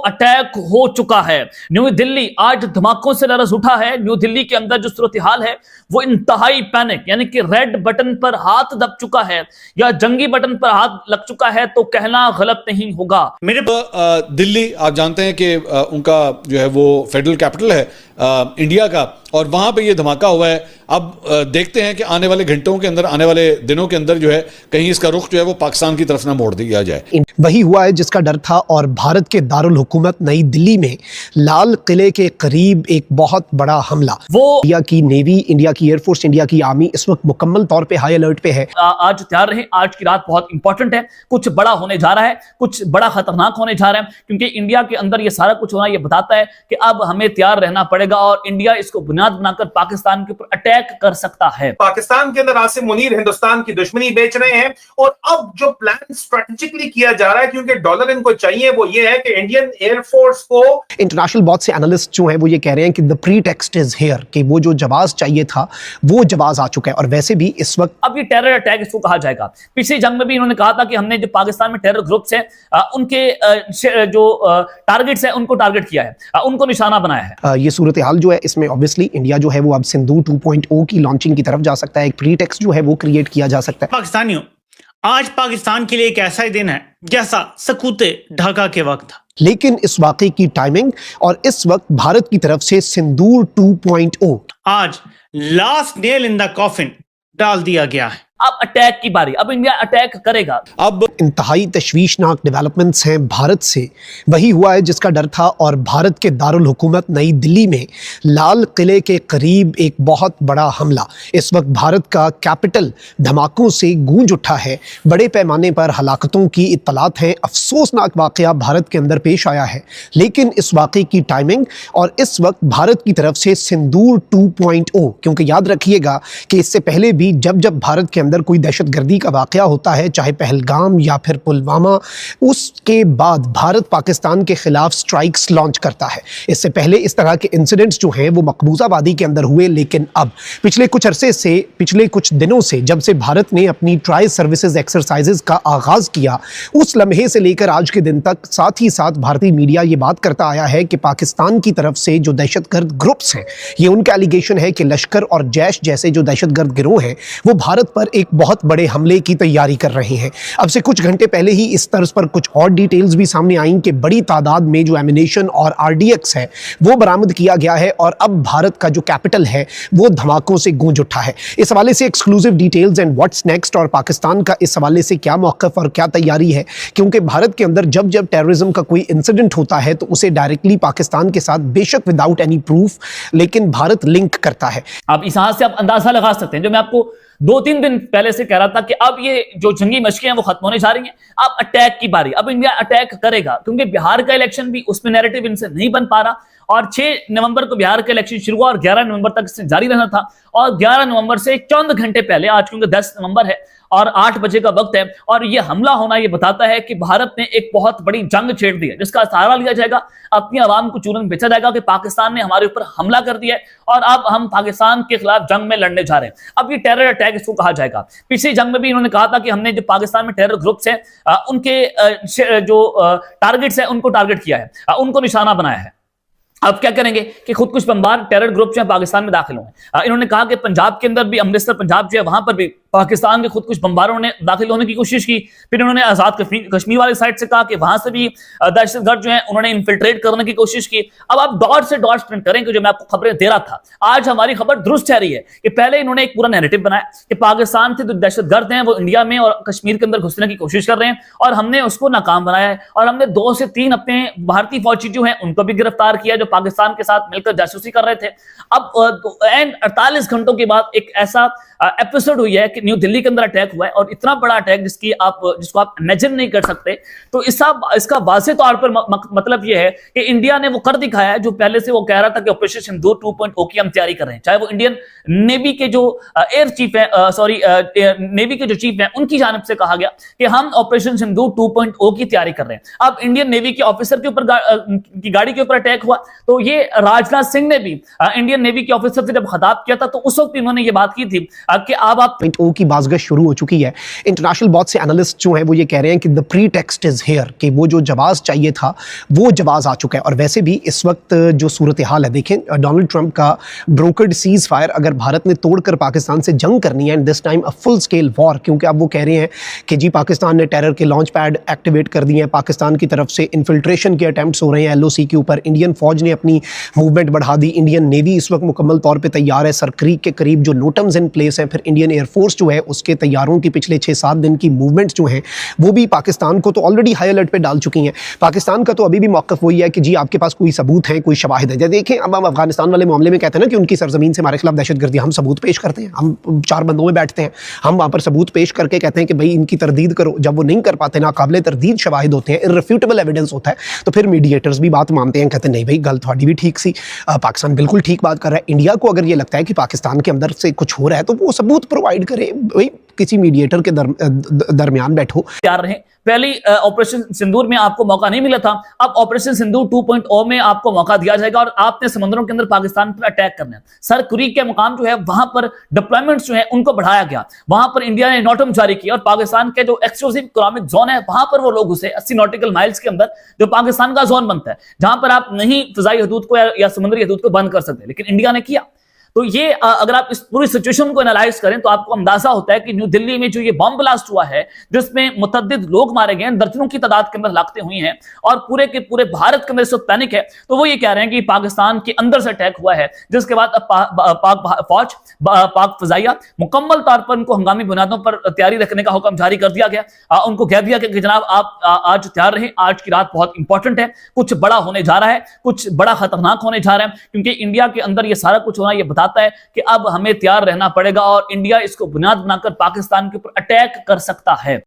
Attack हो चुका है। न्यू दिल्ली आज धमाकों से लरज उठा है। न्यू दिल्ली के अंदर जो सूरत हाल है वो इंतहाई पैनिक, यानी कि रेड बटन पर हाथ दब चुका है या जंगी बटन पर हाथ लग चुका है तो कहना गलत नहीं होगा। मेरे दिल्ली आप जानते हैं कि उनका जो है वो फेडरल कैपिटल है इंडिया का, और वहां पे ये धमाका हुआ है। अब देखते हैं कि आने वाले घंटों के अंदर, आने वाले दिनों के अंदर जो है कहीं इसका रुख जो है वो पाकिस्तान की तरफ ना मोड़ दिया जाए। वही हुआ है जिसका डर था, और भारत के दारुल हुकूमत नई दिल्ली में लाल किले के करीब एक बहुत बड़ा हमला। वो इंडिया की नेवी, इंडिया की एयरफोर्स, इंडिया की आर्मी इस वक्त मुकम्मल तौर पे हाई अलर्ट पे है। आज तैयार रहे, आज की रात बहुत इंपॉर्टेंट है। कुछ बड़ा होने जा रहा है, कुछ बड़ा खतरनाक होने जा रहा है, क्योंकि इंडिया के अंदर ये सारा कुछ होना ये बताता है कि अब हमें तैयार रहना पड़ेगा और इंडिया इसको बुनियाद बनाकर पाकिस्तान के ऊपर अटैक कर सकता है। पाकिस्तान के अंदर आसिम मुनीर हिंदुस्तान की दुश्मनी बेच रहे हैं, और अब जो प्लान स्ट्रेटेजिकली किया जा रहा है, क्योंकि डॉलर इनको चाहिए, वो ये है कि इंडियन एयरफोर्स को इंटरनेशनल बहुत से एनालिस्ट जो हैं वो ये कह रहे हैं कि द प्रीटेक्स्ट इज हियर, कि वो जो जवाब चाहिए था वो जवाब आ चुका है। और वैसे भी इस वक्त अब ये टेरर अटैक इसको कहा जाएगा। पिछली जंग में भी इन्होंने कहा था कि हमने जो पाकिस्तान में टेरर ग्रुप्स हैं उनके जो टारगेट्स हैं उनको टारगेट किया है, उनको निशाना बनाया है। ये सूरत हाल जो है इसमें ऑब्वियसली इंडिया जो है वो अब सिंदूर 2.0 की लॉन्चिंग की तरफ जा सकता है। एक प्रीटेक्स्ट जो है वो क्रिएट किया जा सकता है। पाकिस्तानियों, आज पाकिस्तान के लिए एक ऐसा ही दिन है जैसा सकूते ढाका के वक्त था, लेकिन इस वाकई की टाइमिंग और इस वक्त भारत की तरफ से सिंदूर 2.0 आज last nail in the coffin डाल दिया गया है। अब अटैक की बारी, अब इंडिया अटैक करेगा। अब इंतहाई तशवीशनाक डेवलपमेंट्स हैं भारत से। वही हुआ है जिसका डर था, और भारत के दारुल हुकूमत नई दिल्ली में लाल किले के करीब एक बहुत बड़ा हमला। इस वक्त भारत का कैपिटल धमाकों से गूंज उठा है। बड़े पैमाने पर हलाकतों की इत्तलात हैं। अफसोसनाक वाक़या भारत के अंदर पेश आया है, लेकिन इस वाक़े की टाइमिंग और इस वक्त भारत की तरफ से सिंदूर 2.0, क्योंकि याद रखिएगा कि इससे पहले भी जब जब भारत के अंदर कोई दहशतगर्दी का वाक़या होता है, चाहे पहलगाम या फिर पुलवामा, उसके बाद भारत पाकिस्तान के खिलाफ स्ट्राइक्स लॉन्च करता है। इससे पहले इस तरह के इंसिडेंट्स जो हैं वो मकबूजाबादी के अंदर हुए, लेकिन अब पिछले कुछ अरसे से, पिछले कुछ दिनों से, जब से भारत ने अपनी ट्राई सर्विसेज एक्सरसाइजेज का आगाज़ किया, उस लम्हे से लेकर आज के दिन तक साथ ही साथ भारतीय मीडिया ये बात करता आया है कि पाकिस्तान की तरफ से जो दहशतगर्द ग्रुप्स हैं, ये उनका एलिगेशन है कि लश्कर और जैश जैसे जो दहशतगर्द गिरोह हैं वो भारत पर एक बहुत बड़े हमले की तैयारी कर रहे हैं। अब से कुछ घंटे पहले ही इस तर्ज पर कुछ और डिटेल्स भी सामने आई कि बड़ी तादाद में जो एमिनेशन और आरडीएक्स है वो बरामद किया गया है, और अब भारत का जो कैपिटल है वो धमाकों से गूंज उठा है। इस हवाले से exclusive details and what's next, और पाकिस्तान का इस हवाले से क्या मौक़िफ़ और क्या तैयारी है, क्योंकि भारत के अंदर जब जब टेररिज्म का कोई इंसिडेंट होता है तो उसे डायरेक्टली पाकिस्तान के साथ, बेशक विदाउट एनी प्रूफ, लेकिन भारत लिंक करता है। अब इस हाथ से आप अंदाजा लगा सकते हैं, जो मैं आपको 2-3 दिन पहले से कह रहा था कि अब ये जो जंगी मशकें हैं वो खत्म होने जा रही हैं। अब अटैक की बारी, अब इंडिया अटैक करेगा, क्योंकि बिहार का इलेक्शन भी, उसमें नैरेटिव इनसे नहीं बन पा रहा, और 6 नवंबर को बिहार का इलेक्शन शुरू हुआ और 11 नवंबर तक इससे जारी रहना था, और 11 नवंबर से चंद घंटे पहले, आज क्योंकि 10 नवंबर है और 8 बजे का वक्त है, और ये हमला होना ये बताता है कि भारत ने एक बहुत बड़ी जंग छेड़ दी है, जिसका सहारा लिया जाएगा, अपनी आवाम को चूरन बेचा जाएगा कि पाकिस्तान ने हमारे ऊपर हमला कर दिया है और अब हम पाकिस्तान के खिलाफ जंग में लड़ने जा रहे हैं। अब ये टेरर अटैक इसको कहा जाएगा। पिछली जंग में भी इन्होंने कहा था कि हमने जो पाकिस्तान में टेरर ग्रुप्स हैं उनके जो टारगेट्स हैं उनको टारगेट किया है, उनको निशाना बनाया है। अब क्या करेंगे कि खुद कुछ बमबार टेरर ग्रुप जो है पाकिस्तान में दाखिल हुए। इन्होंने कहा कि पंजाब के अंदर भी, अमृतसर पंजाब जो है वहां पर भी पाकिस्तान के खुद कुछ बमबारों ने दाखिल होने की कोशिश की। फिर उन्होंने आजाद कश्मीर वाली साइड से कहा कि वहां से भी दहशतगर्द जो है उन्होंने इन्फिल्ट्रेट करने की कोशिश की। अब आप डॉट से डॉट स्प्रिंट करें कि जो मैं आपको खबरें दे रहा था, आज हमारी खबर दुरुस्त ठहरी है कि पहले इन्होंने एक पूरा नैरेटिव बनाया कि पाकिस्तान से जो दहशतगर्द हैं वो इंडिया में और कश्मीर के अंदर घुसने की कोशिश कर रहे हैं, और हमने उसको नाकाम बनाया है, और हमने 2 से 3 अपने भारतीय फौजी जो हैं उनको भी गिरफ्तार किया जो पाकिस्तान के साथ मिलकर जासूसी कर रहे थे। अब 48 घंटों के बाद एक ऐसा एपिसोड हुई है कि न्यू दिल्ली के अंदर अटैक हुआ है, और इतना बड़ा अटैक जिसको आप इमेजिन नहीं कर सकते। तो इसका वाज़ेह तौर पर मतलब यह है कि इंडिया ने वो कर दिखाया है जो पहले से वो कह रहा था कि ऑपरेशन सिंदूर 2.0 की हम तैयारी कर रहे हैं। चाहे वो इंडियन नेवी के जो एयर चीफ है, नेवी के जो चीफ हैं, उनकी जानिब से कहा गया कि हम ऑपरेशन सिंदूर 2.0 की तैयारी कर रहे हैं। अब इंडियन नेवी के ऑफिसर के ऊपर की गाड़ी के ऊपर अटैक हुआ, तो ये राजनाथ सिंह ने भी इंडियन नेवी के ऑफिसर से जब खिताब किया था तो उस वक्त इन्होंने ये बात की थी कि अब आप दो की बाज़गश शुरू हो चुकी है। इंटरनेशनल बहुत से एनालिस्ट जो हैं वो ये कह रहे हैं कि the pre text is here, कि वो जो जवाब चाहिए था वो जवाब आ चुका है। और वैसे भी इस वक्त जो सूरत हाल है, देखें डोनाल्ड ट्रंप का ब्रोकर्ड सीज फायर अगर भारत ने तोड़कर पाकिस्तान से जंग करनी है, and this time a full scale war, क्योंकि अब वो कह रहे हैं कि जी पाकिस्तान ने टेरर के लॉन्च पैड एक्टिवेट कर दिए हैं, पाकिस्तान की तरफ से इन्फिल्ट्रेशन के अटैम्प्ट्स हो रहे हैं LOC के ऊपर, इंडियन फौज ने अपनी मूवमेंट बढ़ा दी, इंडियन नेवी इस वक्त मुकम्मल तौर पे तैयार है, सर क्रीक के करीब जो नोटम्स इन प्लेस हैं, फिर इंडियन एयरफोर्स जो है उसके तैयारों की पिछले 6-7 दिन की मूवमेंट्स जो हैं वो भी पाकिस्तान को तो ऑलरेडी हाई अलर्ट पे डाल चुकी हैं। पाकिस्तान का तो अभी भी मौक़िफ़ वही है कि जी आपके पास कोई सबूत है, कोई शवाहिद है। देखें अब हम अफगानिस्तान वाले मामले में कहते हैं ना कि उनकी सरजमीन से हमारे खिलाफ दहशतगर्दी, हम सबूत पेश करते हैं, हम 4 बंदों में बैठते हैं, हम वहाँ पर सबूत पेश करके कहते हैं कि भाई इनकी तरदीद करो। जब वो नहीं कर पाते, ना काबिल तरदीद शवाहिद होते हैं, इररिफ्यूटेबल एविडेंस होता है, तो फिर मीडिएटर्स भी बात मानते हैं, कहते हैं नहीं भाई गल थोड़ी भी ठीक सी, पाकिस्तान बिल्कुल ठीक बात कर रहा है। इंडिया को अगर ये लगता है कि पाकिस्तान के अंदर से कुछ हो रहा है तो वो सबूत प्रोवाइड करे, भाई किसी मीडिएटर के दरमियान बैठो। तैयार रहे। पहली ऑपरेशन सिंदूर में आपको मौका नहीं मिला था, अब ऑपरेशन सिंदूर 2.0 में आपको मौका दिया जाएगा और आपने समंदरों के अंदर पाकिस्तान पर अटैक करना है। सर क्रीक के मुकाम जो है वहां पर डिप्लॉयमेंट्स जो है उनको बढ़ाया गया, वहां पर इंडिया ने नोटम जारी किया और पाकिस्तान के जो एक्सक्लूसिव इकोनॉमिक जोन है वहां पर वो लोग घुसे 80 नॉटिकल माइल्स के अंदर, जो पाकिस्तान का जोन बनता है, जहां पर आप नहीं फिजाई हदूद को या समुद्री हदूद को बंद कर सकते, लेकिन इंडिया ने किया। तो ये अगर आप इस पूरी सिचुएशन को एनालाइज करें तो आपको अंदाजा होता है कि न्यू दिल्ली में जो ये बम ब्लास्ट हुआ है जिसमें मुतअद्दिद लोग मारे गए हैं, दर्जनों की तादाद के अंदर हलाकतें हुई हैं और पूरे के पूरे भारत के अंदर इस वक्त पैनिक है, तो वो ये कह रहे हैं कि पाकिस्तान के अंदर से अटैक हुआ है, जिसके बाद पाक फौज, पाक फजाइया मुकम्मल तौर पर उनको हंगामी बुनियादों पर तैयारी रखने का हुक्म जारी कर दिया गया। उनको कह दिया कि जनाब आप आज तैयार रहें, आज की रात बहुत इंपॉर्टेंट है, कुछ बड़ा होने जा रहा है, कुछ बड़ा खतरनाक होने जा रहा है, क्योंकि इंडिया के अंदर ये सारा कुछ होना ये बताता है कि अब हमें तैयार रहना पड़ेगा और इंडिया इसको बुनियाद बनाकर पाकिस्तान के ऊपर अटैक कर सकता है।